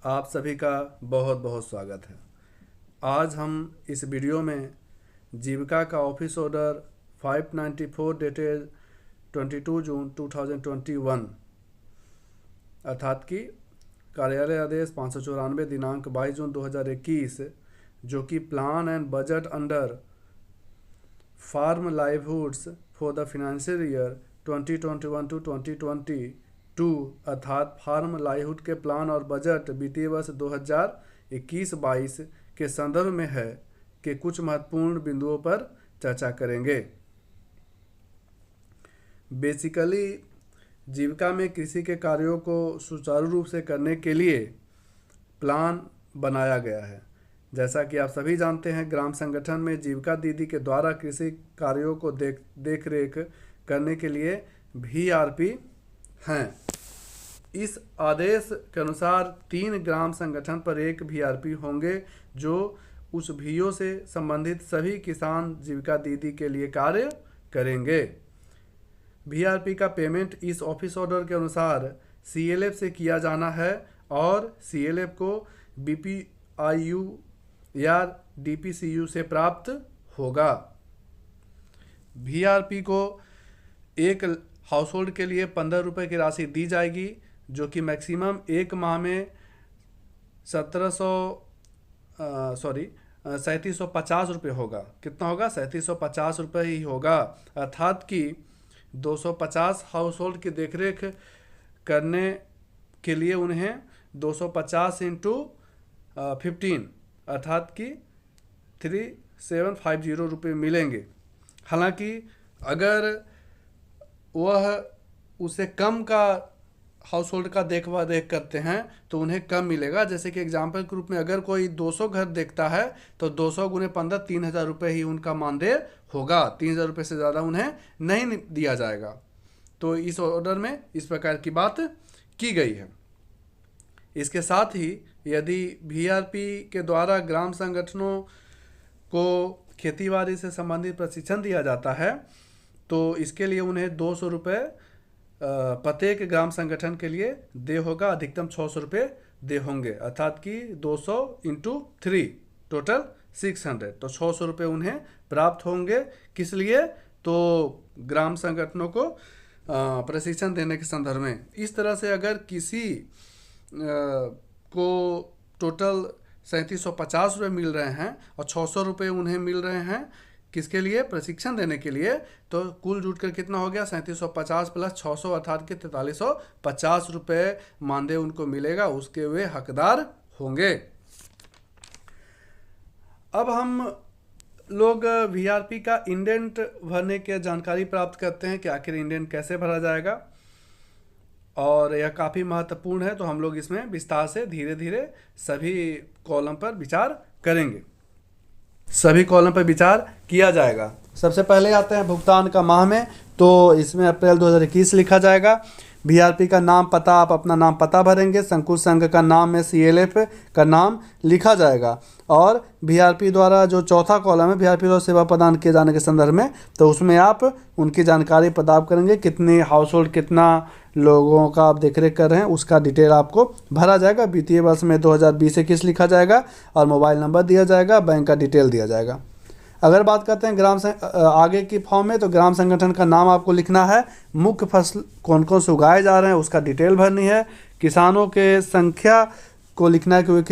आप सभी का बहुत बहुत स्वागत है। आज हम इस वीडियो में जीविका का ऑफिस ऑर्डर 594 डेटेड 22 जून 2021 अर्थात कि कार्यालय आदेश 594 दिनांक 22 जून 2021 जो कि plan and budget under farm livelihoods for the financial year 2021 to 2022 अर्थात फार्म लाइवहुड के प्लान और बजट वित्तीय वर्ष 2021-22 के संदर्भ में है कि कुछ महत्वपूर्ण बिंदुओं पर चर्चा करेंगे। बेसिकली जीविका में कृषि के कार्यों को सुचारू रूप से करने के लिए प्लान बनाया गया है। जैसा कि आप सभी जानते हैं, ग्राम संगठन में जीविका दीदी के द्वारा कृषि कार्यों को देख रेख करने के लिए VRP हैं। इस आदेश के अनुसार 3 ग्राम संगठन पर 1 VRP होंगे जो उस VO से संबंधित सभी किसान जीविका दीदी के लिए कार्य करेंगे। VRP का पेमेंट इस ऑफिस ऑर्डर के अनुसार CLF से किया जाना है और CLF को BPIU या DPCU से प्राप्त होगा। VRP को एक हाउस होल्ड के लिए 15 रुपये की राशि दी जाएगी जो कि मैक्सिमम एक माह में 3750 रुपये होगा। कितना होगा? 3750 रुपये ही होगा। अर्थात कि 250 हाउस होल्ड की देखरेख करने के लिए उन्हें 250 इंटू 15 अर्थात कि 3750 रुपये मिलेंगे। हालांकि अगर वह उसे कम का हाउस होल्ड का देख करते हैं तो उन्हें कम मिलेगा। जैसे कि एग्जाम्पल के रूप में अगर कोई 200 घर देखता है तो 200 गुने 15 3000 रुपये ही उनका मानदेय होगा। 3000 रुपये से ज़्यादा उन्हें नहीं दिया जाएगा। तो इस ऑर्डर में इस प्रकार की बात की गई है। इसके साथ ही यदि VRP के द्वारा ग्राम संगठनों को खेतीबाड़ी से संबंधित प्रशिक्षण दिया जाता है तो इसके लिए उन्हें 200 रुपये प्रत्येक ग्राम संगठन के लिए दे होगा। अधिकतम 600 रुपये दे होंगे अर्थात कि 200 इंटू 3 टोटल 600। तो 600 रुपये उन्हें प्राप्त होंगे। किस लिए? तो ग्राम संगठनों को प्रशिक्षण देने के संदर्भ में। इस तरह से अगर किसी को टोटल 3750 रुपये मिल रहे हैं और 600 रुपये उन्हें मिल रहे हैं किसके लिए? प्रशिक्षण देने के लिए, तो कुल जुट कर कितना हो गया? 3750 प्लस 600 अर्थात कि 4350 रुपये मानदेय उनको मिलेगा। उसके वे हकदार होंगे। अब हम लोग VRP का इंडेंट भरने की जानकारी प्राप्त करते हैं कि आखिर इंडेंट कैसे भरा जाएगा, और यह काफ़ी महत्वपूर्ण है। तो हम लोग इसमें विस्तार से धीरे धीरे सभी कॉलम पर विचार करेंगे। सभी कॉलम पर विचार किया जाएगा। सबसे पहले आते हैं भुगतान का माह में। तो इसमें अप्रैल 2021 लिखा जाएगा। VRP का नाम पता, आप अपना नाम पता भरेंगे। संकुल संघ का नाम में CLF का नाम लिखा जाएगा। और VRP द्वारा जो चौथा कॉलम है VRP द्वारा सेवा प्रदान किए जाने के संदर्भ में, तो उसमें आप उनकी जानकारी प्रदान करेंगे। कितने हाउस होल्ड, कितना लोगों का आप देखरेख कर रहे हैं, उसका डिटेल आपको भरा जाएगा। वित्तीय वर्ष में 2020-21 लिखा जाएगा और मोबाइल नंबर दिया जाएगा, बैंक का डिटेल दिया जाएगा। अगर बात करते हैं आगे की फॉर्म में, तो ग्राम संगठन का नाम आपको लिखना है। मुख्य फसल कौन कौन से उगाए जा रहे हैं उसका डिटेल भरनी है। किसानों के संख्या को लिखना है कि वे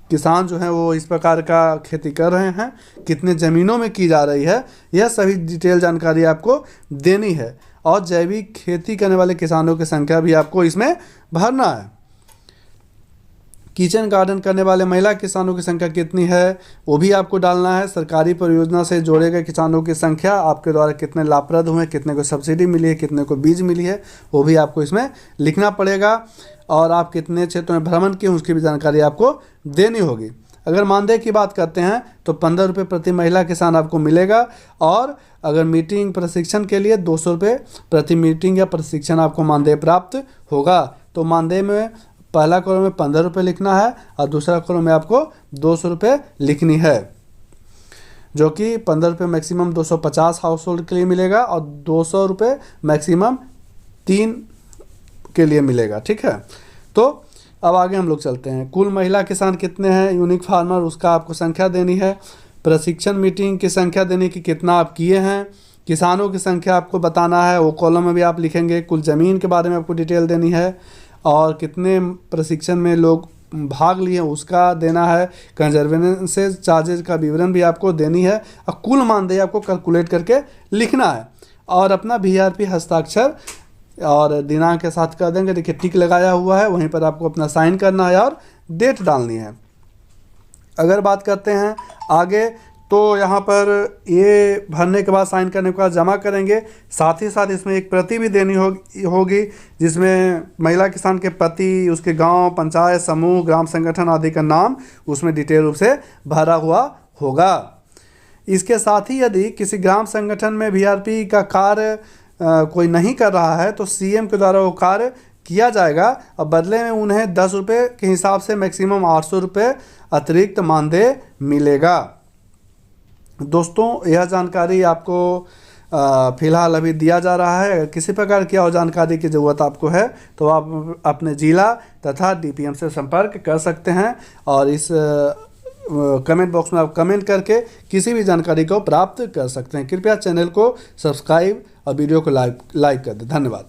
किसान जो हैं वो इस प्रकार का खेती कर रहे हैं, कितने ज़मीनों में की जा रही है, यह सभी डिटेल जानकारी आपको देनी है। और जैविक खेती करने वाले किसानों की संख्या भी आपको इसमें भरना है। किचन गार्डन करने वाले महिला किसानों की संख्या कितनी है वो भी आपको डालना है। सरकारी परियोजना से जोड़े गए किसानों की संख्या, आपके द्वारा कितने लाभप्रद हुए, कितने को सब्सिडी मिली है, कितने को बीज मिली है, वो भी आपको इसमें लिखना पड़ेगा। और आप कितने क्षेत्रों में भ्रमण किए उसकी भी जानकारी आपको देनी होगी। अगर मानदेय की बात करते हैं तो 15 रुपये प्रति महिला किसान आपको मिलेगा। और अगर मीटिंग प्रशिक्षण के लिए 200 रुपये प्रति मीटिंग या प्रशिक्षण आपको मानदेय प्राप्त होगा। तो मानदेय में पहला कॉलम में 15 रुपये लिखना है और दूसरा कॉलम में आपको 200 रुपये लिखनी है, जो कि 15 रुपये मैक्सिमम 250 हाउस होल्ड के लिए मिलेगा और 200 रुपये मैक्सिमम 3 के लिए मिलेगा। ठीक है, तो अब आगे हम लोग चलते हैं। कुल महिला किसान कितने हैं, यूनिक फार्मर, उसका आपको संख्या देनी है। प्रशिक्षण मीटिंग की संख्या देनी कि कितना आप किए हैं। किसानों की संख्या आपको बताना है, वो कॉलम में भी आप लिखेंगे। कुल ज़मीन के बारे में आपको डिटेल देनी है, और कितने प्रशिक्षण में लोग भाग लिए उसका देना है। कंजर्वेंसी चार्जेज का विवरण भी आपको देनी है, और कुल मानदेय आपको कैलकुलेट करके लिखना है, और अपना VRP हस्ताक्षर और दिनांक के साथ कर देंगे। देखिए टिक लगाया हुआ है, वहीं पर आपको अपना साइन करना है और डेट डालनी है। अगर बात करते हैं आगे, तो यहाँ पर ये भरने के बाद, साइन करने के बाद जमा करेंगे। साथ ही साथ इसमें एक प्रति भी देनी होगी, जिसमें महिला किसान के पति, उसके गांव, पंचायत, समूह, ग्राम संगठन आदि का नाम उसमें डिटेल रूप से भरा हुआ होगा। इसके साथ ही यदि किसी ग्राम संगठन में VRP का कार्य कोई नहीं कर रहा है, तो CM के द्वारा वो कार्य किया जाएगा, और बदले में उन्हें 10 रुपये के हिसाब से मैक्सिमम 800 रुपये अतिरिक्त मानदेय मिलेगा। दोस्तों, यह जानकारी आपको फ़िलहाल अभी दिया जा रहा है। अगर किसी प्रकार की और जानकारी की ज़रूरत आपको है, तो आप अपने जिला तथा DPM से संपर्क कर सकते हैं, और इस कमेंट बॉक्स में आप कमेंट करके किसी भी जानकारी को प्राप्त कर सकते हैं। कृपया चैनल को सब्सक्राइब और वीडियो को लाइक कर दें। धन्यवाद।